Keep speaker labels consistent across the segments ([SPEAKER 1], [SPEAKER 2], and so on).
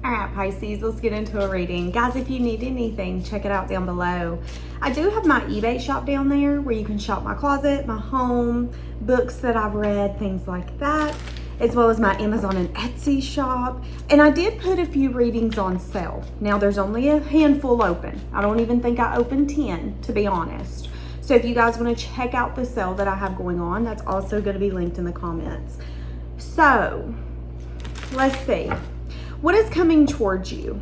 [SPEAKER 1] All right, Pisces, let's get into a reading. Guys, if you need anything, check it out down below. I do have my eBay shop down there where you can shop my closet, my home, books that I've read, things like that, as well as my Amazon and Etsy shop. And I did put a few readings on sale. Now, there's only a handful open. I don't even think I opened 10, to be honest. So if you guys want to check out the sale that I have going on, that's also going to be linked in the comments. So, let's see. What is coming towards you?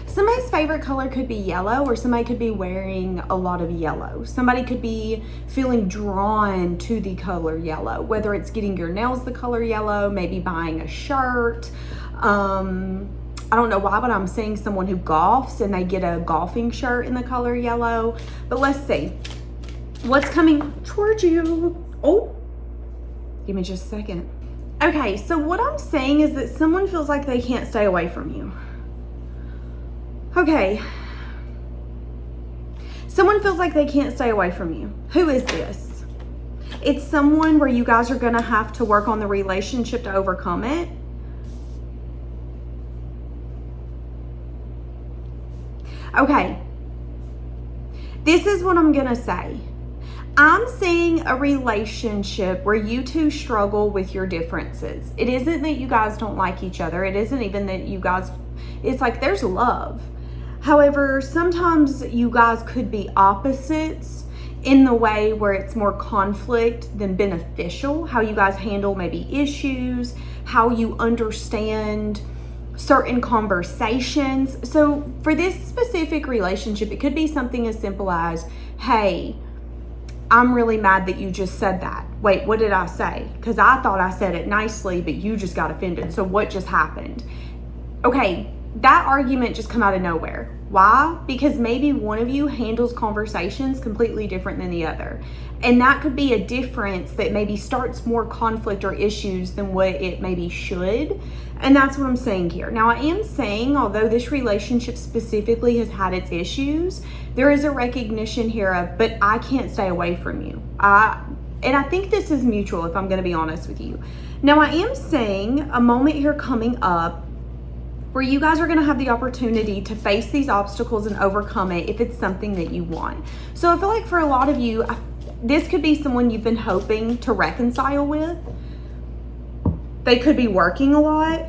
[SPEAKER 1] Somebody's favorite color could be yellow, or somebody could be wearing a lot of yellow. Somebody could be feeling drawn to the color yellow, whether it's getting your nails the color yellow, maybe buying a shirt. I don't know why, but I'm seeing someone who golfs and they get a golfing shirt in the color yellow. But let's see. What's coming towards you? Oh, give me just a second. Okay, so what I'm saying is that someone feels like they can't stay away from you. Okay. Someone feels like they can't stay away from you. Who is this? It's someone where you guys are going to have to work on the relationship to overcome it. Okay. This is what I'm going to say. I'm seeing a relationship where you two struggle with your differences. It isn't that you guys don't like each other. It isn't even that you guys, it's like there's love. However, sometimes you guys could be opposites in the way where it's more conflict than beneficial. How you guys handle maybe issues, how you understand certain conversations. So for this specific relationship, it could be something as simple as, hey, I'm really mad that you just said that. Wait, what did I say? Because I thought I said it nicely, but you just got offended. So what just happened? Okay, that argument just come out of nowhere. Why? Because maybe one of you handles conversations completely different than the other. And that could be a difference that maybe starts more conflict or issues than what it maybe should. And that's what I'm saying here. Now, I am saying, although this relationship specifically has had its issues, there is a recognition here of, but I can't stay away from you. And I think this is mutual, if I'm going to be honest with you. Now, I am saying a moment here coming up where you guys are going to have the opportunity to face these obstacles and overcome it if it's something that you want. So I feel like for a lot of you, this could be someone you've been hoping to reconcile with. They could be working a lot,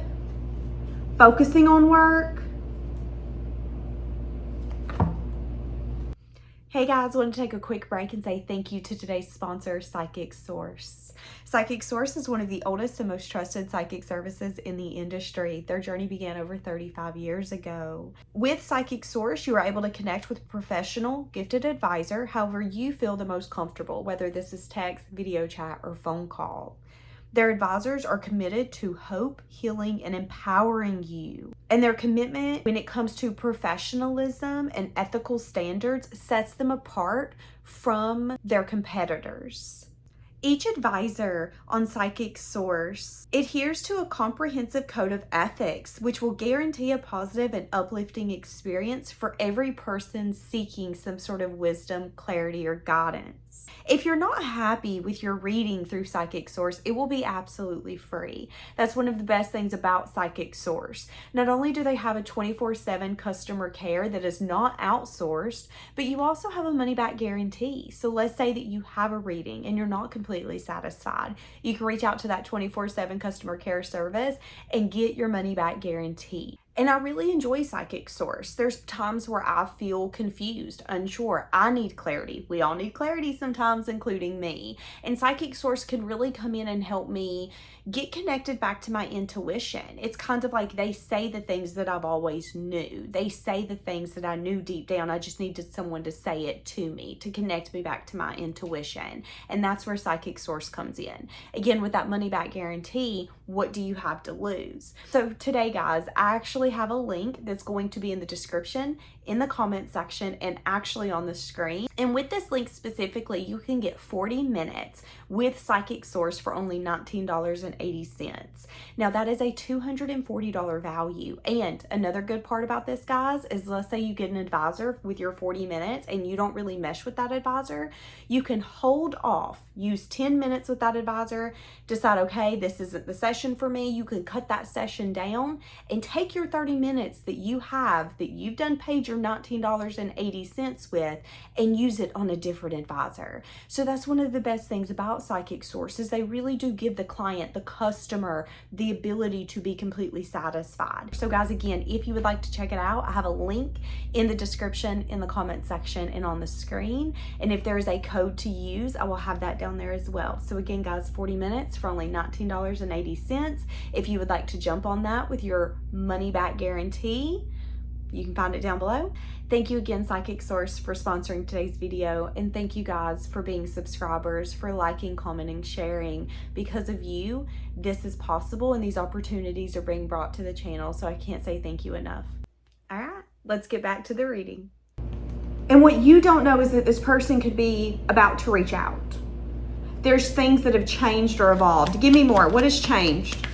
[SPEAKER 1] focusing on work. Hey guys, I want to take a quick break and say thank you to today's sponsor, Psychic Source. Psychic Source is one of the oldest and most trusted psychic services in the industry. Their journey began over 35 years ago. With Psychic Source, you are able to connect with a professional, gifted advisor, however you feel the most comfortable, whether this is text, video chat, or phone call. Their advisors are committed to hope, healing, and empowering you. And their commitment when it comes to professionalism and ethical standards sets them apart from their competitors. Each advisor on Psychic Source adheres to a comprehensive code of ethics, which will guarantee a positive and uplifting experience for every person seeking some sort of wisdom, clarity, or guidance. If you're not happy with your reading through Psychic Source, it will be absolutely free. That's one of the best things about Psychic Source. Not only do they have a 24/7 customer care that is not outsourced, but you also have a money-back guarantee. So let's say that you have a reading and you're not completely satisfied. You can reach out to that 24/7 customer care service and get your money-back guarantee. And I really enjoy Psychic Source. There's times where I feel confused, unsure. I need clarity. We all need clarity sometimes, including me. And Psychic Source can really come in and help me get connected back to my intuition. It's kind of like they say the things that I've always knew. They say the things that I knew deep down. I just needed someone to say it to me, to connect me back to my intuition. And that's where Psychic Source comes in. Again, with that money back guarantee, what do you have to lose? So today, guys, I actually have a link that's going to be in the description, in the comment section, and actually on the screen. And with this link specifically, you can get 40 minutes with Psychic Source for only $19.80. Now that is a $240 value. And another good part about this, guys, is let's say you get an advisor with your 40 minutes and you don't really mesh with that advisor, you can hold off, use 10 minutes with that advisor, decide, okay, this isn't the session session for me, you can cut that session down and take your 30 minutes that you have, that you've done paid your $19.80 with, and use it on a different advisor. So that's one of the best things about Psychic Source, is they really do give the client, the customer, the ability to be completely satisfied. So guys, again, if you would like to check it out, I have a link in the description, in the comment section, and on the screen. And if there is a code to use, I will have that down there as well. So again, guys, 40 minutes for only $19.80. If you would like to jump on that with your money back guarantee, you can find it down below. Thank you again, Psychic Source, for sponsoring today's video. And thank you guys for being subscribers, for liking, commenting, sharing. Because of you, this is possible and these opportunities are being brought to the channel. So I can't say thank you enough. All right, let's get back to the reading. And what you don't know is that this person could be about to reach out. There's things that have changed or evolved. Give me more. What has changed?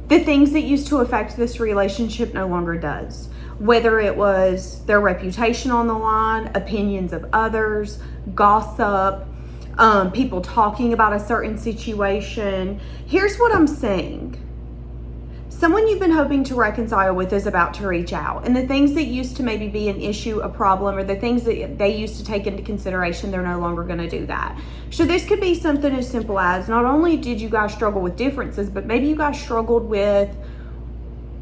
[SPEAKER 1] The things that used to affect this relationship no longer does. Whether it was their reputation on the line, opinions of others, gossip, people talking about a certain situation. Here's what I'm saying. Someone you've been hoping to reconcile with is about to reach out. And the things that used to maybe be an issue, a problem, or the things that they used to take into consideration, they're no longer going to do that. So this could be something as simple as, not only did you guys struggle with differences, but maybe you guys struggled with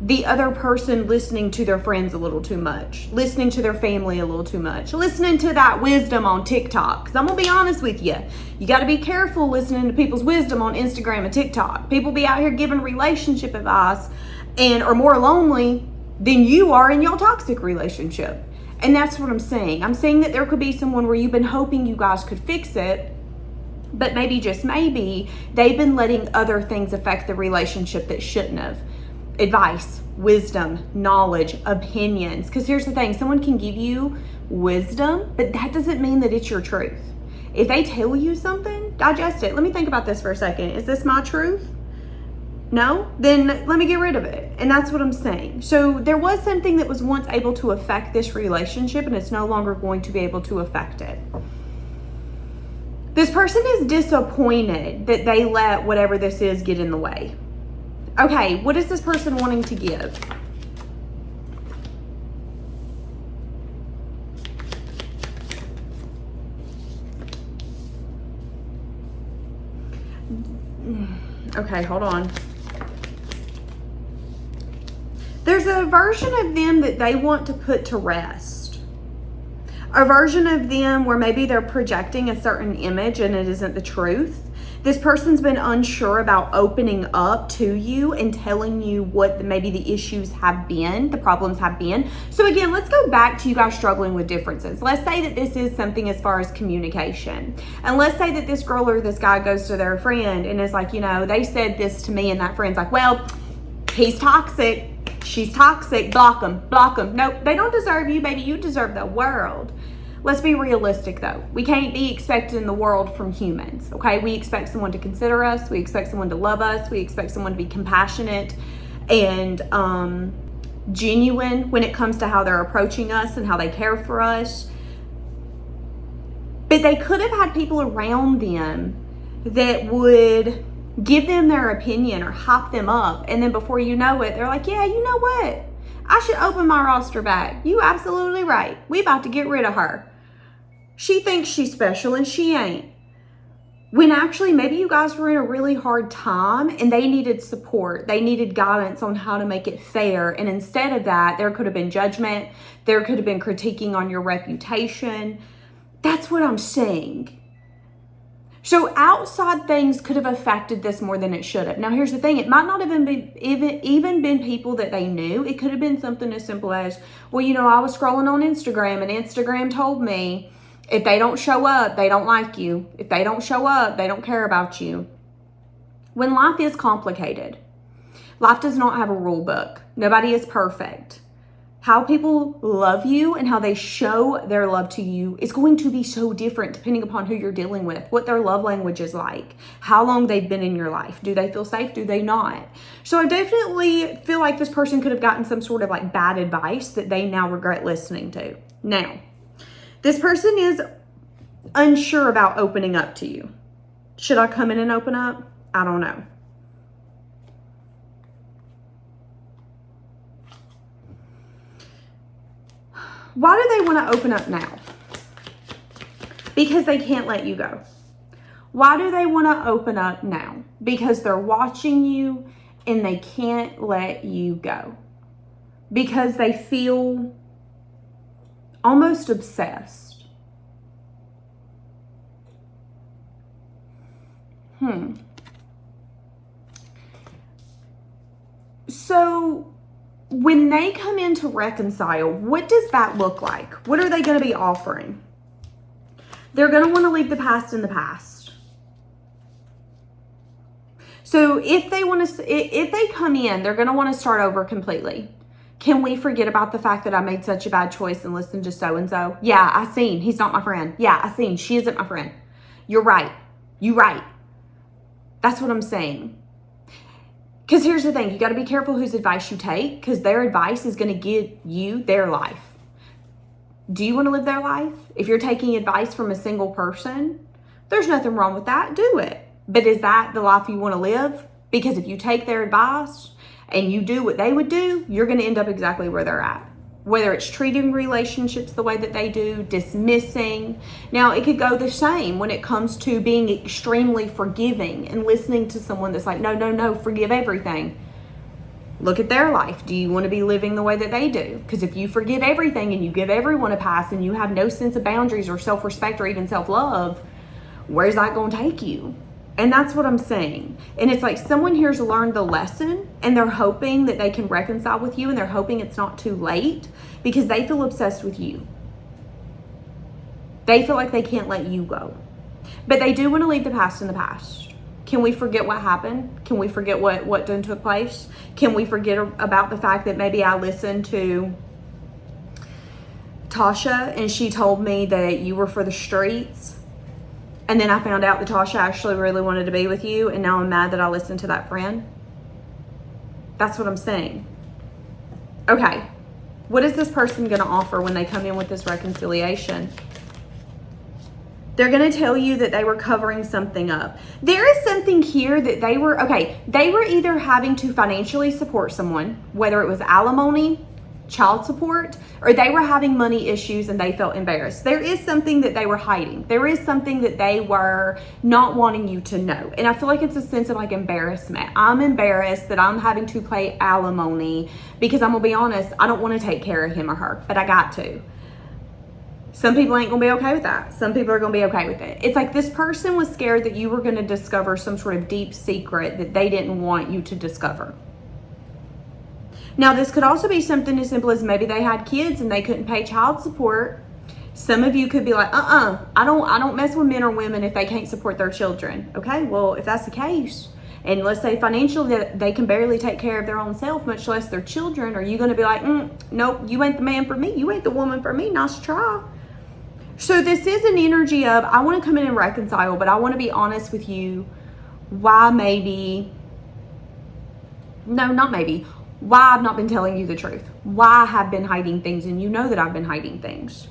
[SPEAKER 1] the other person listening to their friends a little too much, listening to their family a little too much, listening to that wisdom on TikTok. Because I'm going to be honest with you, you got to be careful listening to people's wisdom on Instagram and TikTok. People be out here giving relationship advice and are more lonely than you are in your toxic relationship. And that's what I'm saying. I'm saying that there could be someone where you've been hoping you guys could fix it, but maybe, just maybe, they've been letting other things affect the relationship that shouldn't have. Advice, wisdom, knowledge, opinions. Because here's the thing, someone can give you wisdom, but that doesn't mean that it's your truth. If they tell you something, digest it. Let me think about this for a second. Is this my truth? No? Then let me get rid of it. And that's what I'm saying. So there was something that was once able to affect this relationship, and it's no longer going to be able to affect it. This person is disappointed that they let whatever this is get in the way. Okay, what is this person wanting to give? Okay, hold on. There's a version of them that they want to put to rest. A version of them where maybe they're projecting a certain image and it isn't the truth. This person's been unsure about opening up to you and telling you what maybe the issues have been, the problems have been. So again, let's go back to you guys struggling with differences. Let's say that this is something as far as communication. And let's say that this girl or this guy goes to their friend and is like, you know, they said this to me, and that friend's like, well, he's toxic, she's toxic, block them, block them. Nope, they don't deserve you, baby, you deserve the world. Let's be realistic though. We can't be expecting the world from humans, okay? We expect someone to consider us. We expect someone to love us. We expect someone to be compassionate and genuine when it comes to how they're approaching us and how they care for us. But they could have had people around them that would give them their opinion or hype them up. And then before you know it, they're like, yeah, you know what? I should open my roster back. You absolutely right. We about to get rid of her. She thinks she's special and she ain't. When actually maybe you guys were in a really hard time and they needed support. They needed guidance on how to make it fair. And instead of that, there could have been judgment. There could have been critiquing on your reputation. That's what I'm saying. So outside things could have affected this more than it should have. Now here's the thing, it might not have even been people that they knew. It could have been something as simple as, well, you know, I was scrolling on Instagram and Instagram told me if they don't show up, they don't like you. If they don't show up, they don't care about you. When life is complicated, life does not have a rule book. Nobody is perfect. How people love you and how they show their love to you is going to be so different depending upon who you're dealing with, what their love language is like, how long they've been in your life. Do they feel safe? Do they not? So I definitely feel like this person could have gotten some sort of like bad advice that they now regret listening to. Now, this person is unsure about opening up to you. Should I come in and open up? I don't know. Why do they want to open up now? Because they can't let you go. Why do they want to open up now? Because they're watching you and they can't let you go. Because they feel almost obsessed. So when they come in to reconcile, what does that look like? What are they going to be offering? They're going to want to leave the past in the past. So if they come in, they're going to want to start over completely. Can we forget about the fact that I made such a bad choice and listened to so-and-so? Yeah, I seen. He's not my friend. Yeah, I seen. She isn't my friend. You're right. You right. That's what I'm saying. Because here's the thing. You got to be careful whose advice you take, because their advice is going to give you their life. Do you want to live their life? If you're taking advice from a single person, there's nothing wrong with that. Do it. But is that the life you want to live? Because if you take their advice and you do what they would do, you're going to end up exactly where they're at. Whether it's treating relationships the way that they do, dismissing. Now, it could go the same when it comes to being extremely forgiving and listening to someone that's like, no, forgive everything. Look at their life. Do you want to be living the way that they do? Because if you forgive everything and you give everyone a pass and you have no sense of boundaries or self-respect or even self-love, where's that going to take you? And that's what I'm saying. And it's like someone here's learned the lesson and they're hoping that they can reconcile with you, and they're hoping it's not too late because they feel obsessed with you. They feel like they can't let you go. But they do want to leave the past in the past. Can we forget what happened? Can we forget what done took place? Can we forget about the fact that maybe I listened to Tasha and she told me that you were for the streets? And then I found out that Tasha actually really wanted to be with you, and now I'm mad that I listened to that friend. That's what I'm saying. Okay, what is this person going to offer when they come in with this reconciliation? They're going to tell you that they were covering something up. There is something here that they were either having to financially support someone, whether it was alimony, child support, or they were having money issues and they felt embarrassed. There is something that they were hiding. There is something that they were not wanting you to know. And I feel like it's a sense of like embarrassment. I'm embarrassed that I'm having to pay alimony because I'm gonna be honest, I don't want to take care of him or her, but I got to. Some people ain't gonna be okay with that. Some people are gonna be okay with it. It's like this person was scared that you were gonna discover some sort of deep secret that they didn't want you to discover. Now, this could also be something as simple as maybe they had kids and they couldn't pay child support. Some of you could be like, I don't mess with men or women if they can't support their children. Okay, well, if that's the case, and let's say financially that they can barely take care of their own self, much less their children, are you going to be like, nope, you ain't the man for me, you ain't the woman for me, nice try. So this is an energy of, I want to come in and reconcile, but I want to be honest with you why I've not been telling you the truth, why I have been hiding things, and you know that I've been hiding things.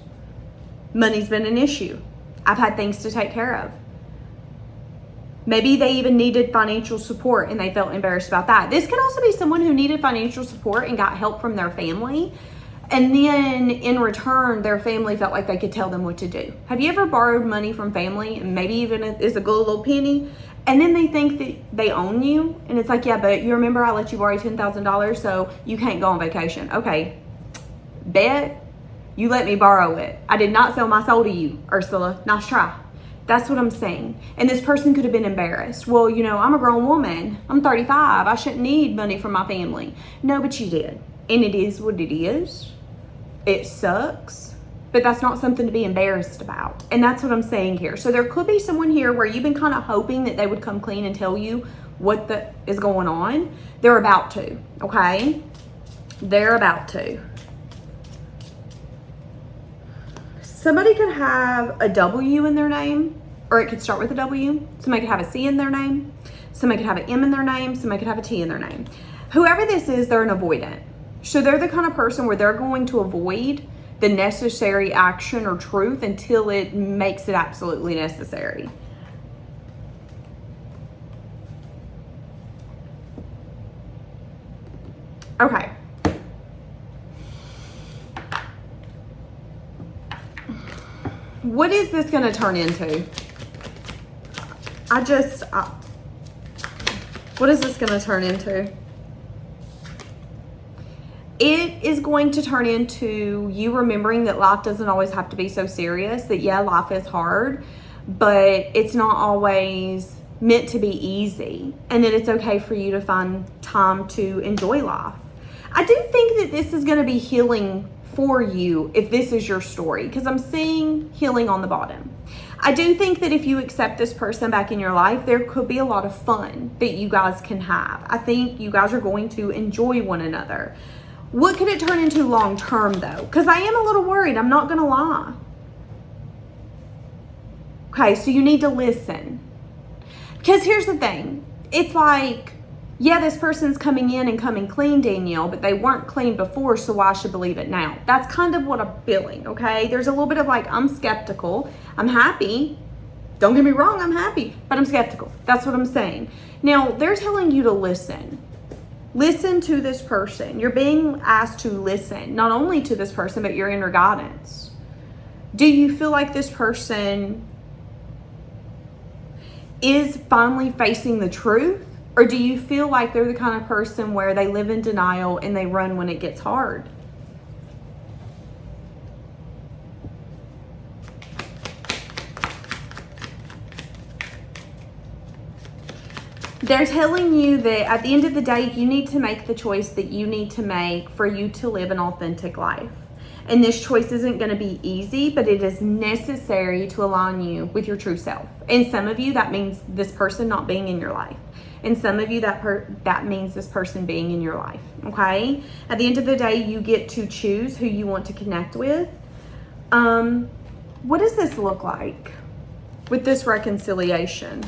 [SPEAKER 1] Money's been an issue. I've had things to take care of. Maybe they even needed financial support and they felt embarrassed about that. This could also be someone who needed financial support and got help from their family, and then in return, their family felt like they could tell them what to do. Have you ever borrowed money from family, and maybe even it's a good little penny, and then they think that they own you? And it's like, yeah, but you remember I let you borrow $10,000, so you can't go on vacation. Okay, bet you let me borrow it. I did not sell my soul to you, Ursula. Nice try. That's what I'm saying. And this person could have been embarrassed. Well, I'm a grown woman. I'm 35. I shouldn't need money from my family. No, but you did. And it is what it is. It sucks. But that's not something to be embarrassed about. And that's what I'm saying here. So there could be someone here where you've been kind of hoping that they would come clean and tell you what is going on. They're about to, okay? They're about to. Somebody could have a W in their name, or it could start with a W. Somebody could have a C in their name. Somebody could have an M in their name. Somebody could have a T in their name. Whoever this is, they're an avoidant. So they're the kind of person where they're going to avoid the necessary action or truth until it makes it absolutely necessary. Okay. What is this going to turn into? What is this going to turn into? It is going to turn into you remembering that life doesn't always have to be so serious, that yeah, life is hard, but it's not always meant to be easy, and that it's okay for you to find time to enjoy life. I do think that this is going to be healing for you if this is your story, because I'm seeing healing on the bottom. I do think that if you accept this person back in your life, there could be a lot of fun that you guys can have. I think you guys are going to enjoy one another. What could it turn into long term though? Because I am a little worried, I'm not going to lie. Okay, so you need to listen. Because here's the thing. It's like, yeah, this person's coming in and coming clean, Danielle, but they weren't clean before, so why should believe it now? That's kind of what I'm feeling, okay? There's a little bit of like, I'm skeptical. I'm happy. Don't get me wrong, I'm happy, but I'm skeptical. That's what I'm saying. Now, they're telling you to listen. Listen to this person. You're being asked to listen, not only to this person, but your inner guidance. Do you feel like this person is finally facing the truth? Or do you feel like they're the kind of person where they live in denial and they run when it gets hard? They're telling you that at the end of the day, you need to make the choice that you need to make for you to live an authentic life. And this choice isn't going to be easy, but it is necessary to align you with your true self. And some of you, that means this person not being in your life. And some of you, that means this person being in your life, okay? At the end of the day, you get to choose who you want to connect with. What does this look like with this reconciliation?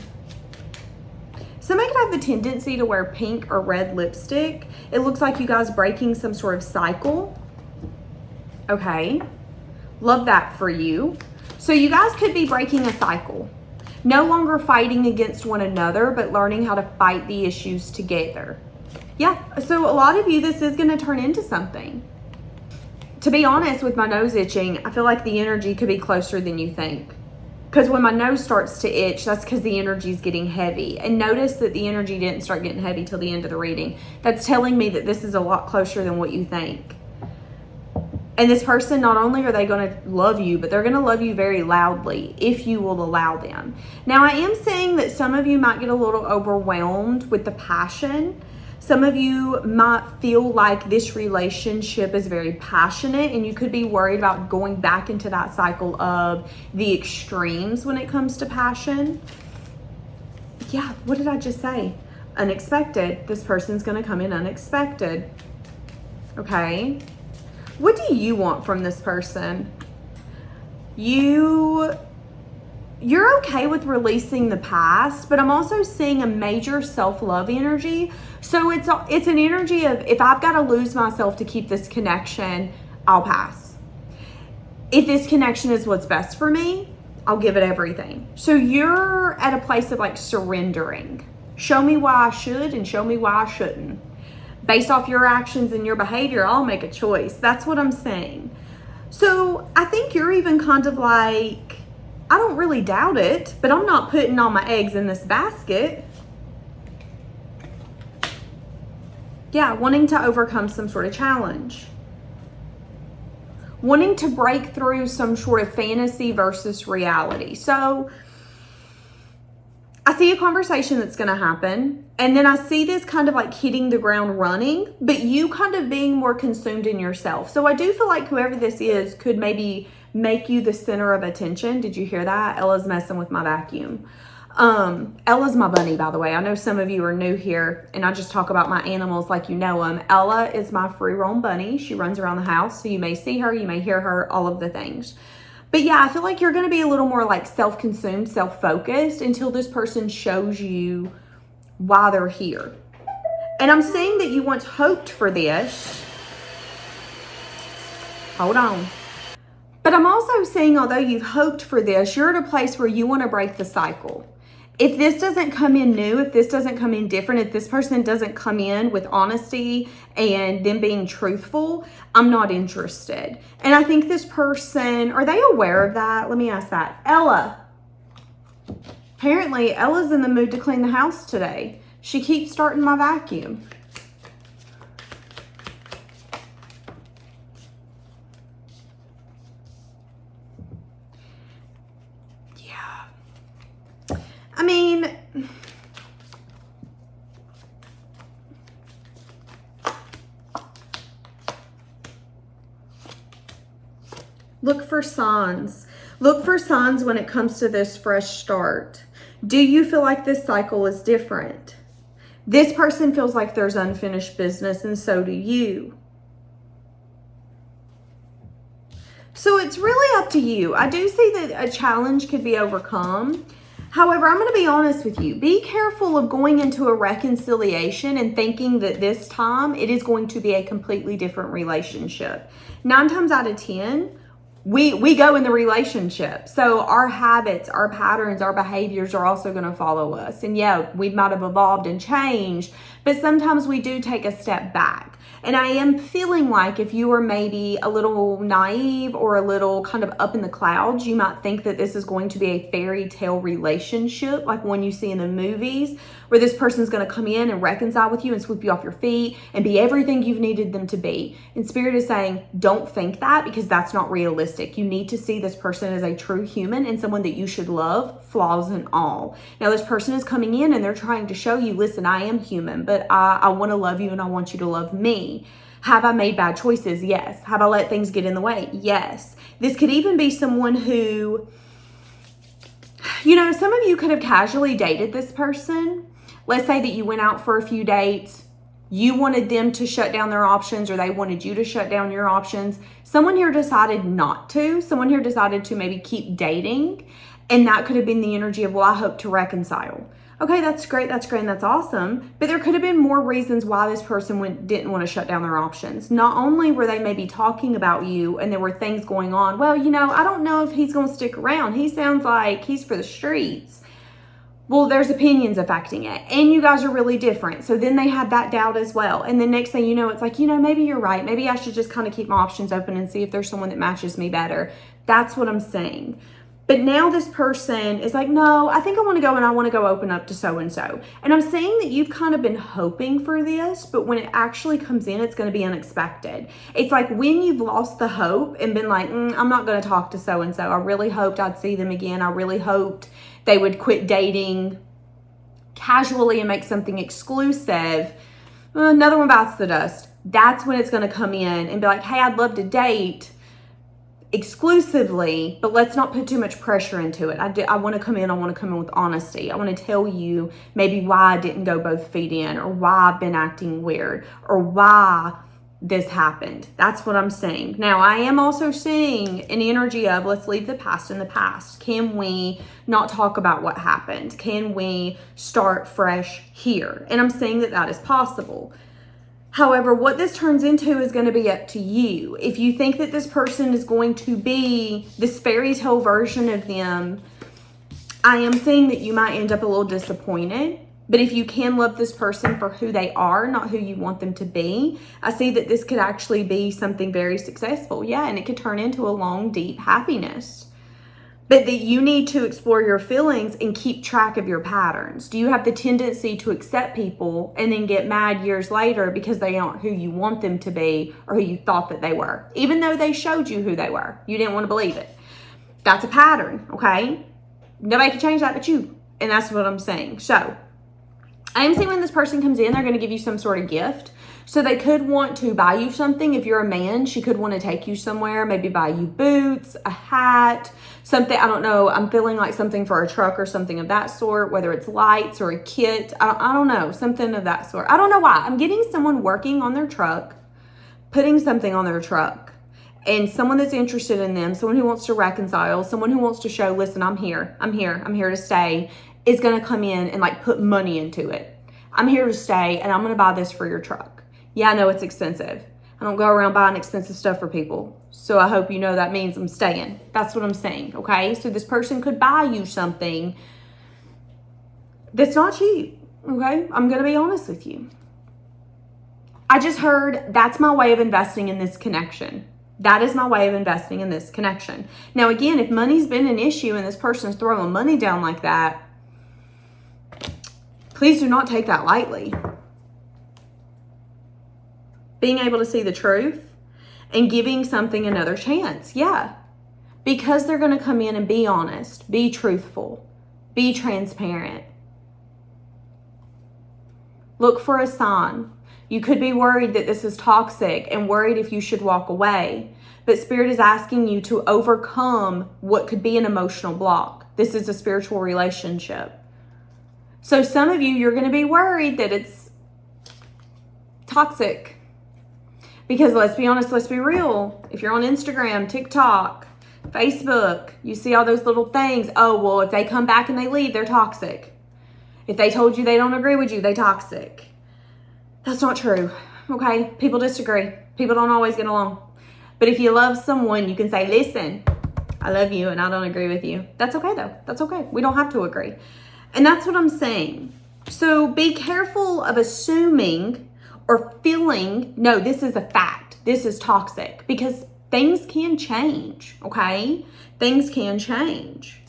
[SPEAKER 1] Somebody could have the tendency to wear pink or red lipstick. It looks like you guys breaking some sort of cycle. Okay, love that for you. So you guys could be breaking a cycle. No longer fighting against one another, but learning how to fight the issues together. Yeah, so a lot of you, this is going to turn into something. To be honest, with my nose itching, I feel like the energy could be closer than you think. Because when my nose starts to itch, that's because the energy is getting heavy. And notice that the energy didn't start getting heavy till the end of the reading. That's telling me that this is a lot closer than what you think. And this person, not only are they going to love you, but they're going to love you very loudly if you will allow them. Now, I am saying that some of you might get a little overwhelmed with the passion. Some of you might feel like this relationship is very passionate, and you could be worried about going back into that cycle of the extremes when it comes to passion. Yeah, what did I just say? Unexpected. This person's going to come in unexpected. Okay. What do you want from this person? You're okay with releasing the past, but I'm also seeing a major self-love energy. So it's an energy of, if I've got to lose myself to keep this connection, I'll pass. If this connection is what's best for me, I'll give it everything. So you're at a place of like surrendering. Show me why I should and show me why I shouldn't. Based off your actions and your behavior, I'll make a choice. That's what I'm saying. So I think you're even kind of like, I don't really doubt it, but I'm not putting all my eggs in this basket. Yeah, wanting to overcome some sort of challenge. Wanting to break through some sort of fantasy versus reality. So I see a conversation that's going to happen, and then I see this kind of like hitting the ground running, but you kind of being more consumed in yourself. So I do feel like whoever this is could maybe make you the center of attention. Did you hear that? Ella's messing with my vacuum. Ella's my bunny, by the way. I know some of you are new here, and I just talk about my animals like you know them. Ella is my free roam bunny. She runs around the house, so you may see her, you may hear her, all of the things. But yeah, I feel like you're going to be a little more like self-consumed, self-focused until this person shows you why they're here. And I'm saying that you once hoped for this. Hold on. But I'm also seeing, although you've hoped for this, you're at a place where you want to break the cycle. If this doesn't come in new, if this doesn't come in different, if this person doesn't come in with honesty and them being truthful, I'm not interested. And I think this person, are they aware of that? Let me ask that. Ella. Apparently, Ella's in the mood to clean the house today. She keeps starting my vacuum. I mean, look for signs. Look for signs when it comes to this fresh start. Do you feel like this cycle is different? This person feels like there's unfinished business, and so do you. So it's really up to you. I do see that a challenge could be overcome. However, I'm going to be honest with you. Be careful of going into a reconciliation and thinking that this time it is going to be a completely different relationship. 9 times out of 10, we go in the relationship. So our habits, our patterns, our behaviors are also going to follow us. And yeah, we might have evolved and changed, but sometimes we do take a step back. And I am feeling like if you are maybe a little naive or a little kind of up in the clouds, you might think that this is going to be a fairy tale relationship, like one you see in the movies, where this person's going to come in and reconcile with you and sweep you off your feet and be everything you've needed them to be. And Spirit is saying, don't think that, because that's not realistic. You need to see this person as a true human and someone that you should love, flaws and all. Now, this person is coming in and they're trying to show you, listen, I am human, but I want to love you and I want you to love me. Have I made bad choices? Yes. Have I let things get in the way? Yes. This could even be someone who, some of you could have casually dated this person. Let's say that you went out for a few dates. You wanted them to shut down their options, or they wanted you to shut down your options. Someone here decided not to. Someone here decided to maybe keep dating. And that could have been the energy of, well, I hope to reconcile. Okay, that's great, and that's awesome. But there could have been more reasons why this person didn't want to shut down their options. Not only were they maybe talking about you and there were things going on, well, I don't know if he's going to stick around. He sounds like he's for the streets. Well, there's opinions affecting it. And you guys are really different. So then they had that doubt as well. And the next thing you know, it's like, maybe you're right. Maybe I should just kind of keep my options open and see if there's someone that matches me better. That's what I'm saying. But now this person is like, no, I think I want to go and I want to go open up to so-and-so. And I'm saying that you've kind of been hoping for this, but when it actually comes in, it's going to be unexpected. It's like when you've lost the hope and been like, I'm not going to talk to so-and-so. I really hoped I'd see them again. I really hoped they would quit dating casually and make something exclusive. Another one bites the dust. That's when it's going to come in and be like, hey, I'd love to date exclusively, but let's not put too much pressure into it. I want to come in with honesty. I want to tell you maybe why I didn't go both feet in, or why I've been acting weird, or why this happened. That's what I'm saying. Now, I am also seeing an energy of, let's leave the past in the past. Can we not talk about what happened? Can we start fresh here? And I'm saying that is possible. However, what this turns into is going to be up to you. If you think that this person is going to be this fairy tale version of them, I am saying that you might end up a little disappointed. But if you can love this person for who they are, not who you want them to be, I see that this could actually be something very successful. Yeah, and it could turn into a long, deep happiness. But that you need to explore your feelings and keep track of your patterns. Do you have the tendency to accept people and then get mad years later because they aren't who you want them to be or who you thought that they were? Even though they showed you who they were, you didn't want to believe it. That's a pattern, okay? Nobody can change that but you. And that's what I'm saying. So, I am seeing when this person comes in, they're going to give you some sort of gift. So they could want to buy you something. If you're a man, she could want to take you somewhere, maybe buy you boots, a hat, something. I don't know. I'm feeling like something for a truck or something of that sort, whether it's lights or a kit. I don't know, something of that sort. I don't know why. I'm getting someone working on their truck, putting something on their truck, and someone that's interested in them, someone who wants to reconcile, someone who wants to show, listen, I'm here to stay, is going to come in and like put money into it. I'm here to stay and I'm going to buy this for your truck. Yeah, I know it's expensive, I don't go around buying expensive stuff for people. So I hope you know that means I'm staying. That's what I'm saying, okay? So this person could buy you something that's not cheap, okay? I'm going to be honest with you. I just heard that's my way of investing in this connection. That is my way of investing in this connection. Now, again, if money's been an issue and this person's throwing money down like that, please do not take that lightly. Being able to see the truth and giving something another chance. Yeah. Because they're going to come in and be honest, be truthful, be transparent. Look for a sign. You could be worried that this is toxic and worried if you should walk away. But Spirit is asking you to overcome what could be an emotional block. This is a spiritual relationship. So some of you, you're going to be worried that it's toxic. Because let's be honest, let's be real. If you're on Instagram, TikTok, Facebook, you see all those little things. Oh, well, if they come back and they leave, they're toxic. If they told you they don't agree with you, they're toxic. That's not true, okay? People disagree. People don't always get along. But if you love someone, you can say, listen, I love you and I don't agree with you. That's okay, though. That's okay. We don't have to agree. And that's what I'm saying. So be careful of assuming or feeling, no, this is a fact. This is toxic. Because things can change, okay? Things can change.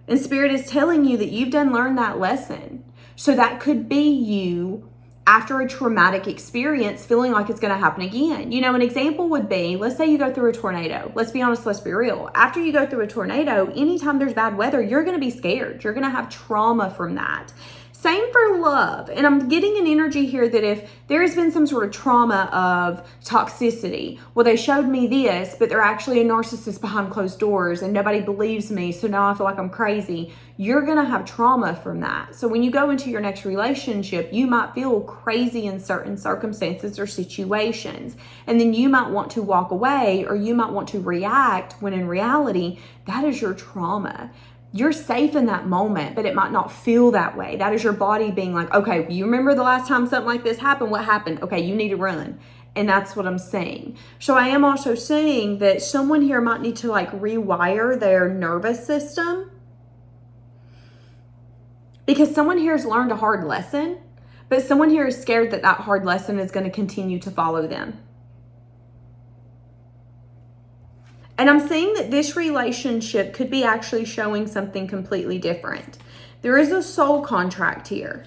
[SPEAKER 1] And Spirit is telling you that you've learned that lesson. So that could be you after a traumatic experience feeling like it's going to happen again. You know, an example would be, let's say you go through a tornado. Let's be honest, let's be real. After you go through a tornado, anytime there's bad weather, you're going to be scared. You're going to have trauma from that. Same for love. And I'm getting an energy here that if there has been some sort of trauma of toxicity, well, they showed me this, but they're actually a narcissist behind closed doors and nobody believes me, so now I feel like I'm crazy. You're going to have trauma from that. So when you go into your next relationship, you might feel crazy in certain circumstances or situations. And then you might want to walk away or you might want to react when in reality, that is your trauma. You're safe in that moment, but it might not feel that way. That is your body being like, okay, you remember the last time something like this happened? What happened? Okay, you need to run. And that's what I'm saying. So I am also saying that someone here might need to like rewire their nervous system because someone here has learned a hard lesson, but someone here is scared that that hard lesson is going to continue to follow them. And I'm saying that this relationship could be actually showing something completely different. There is a soul contract here.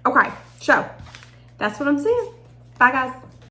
[SPEAKER 1] Okay, so that's what I'm saying. Bye, guys.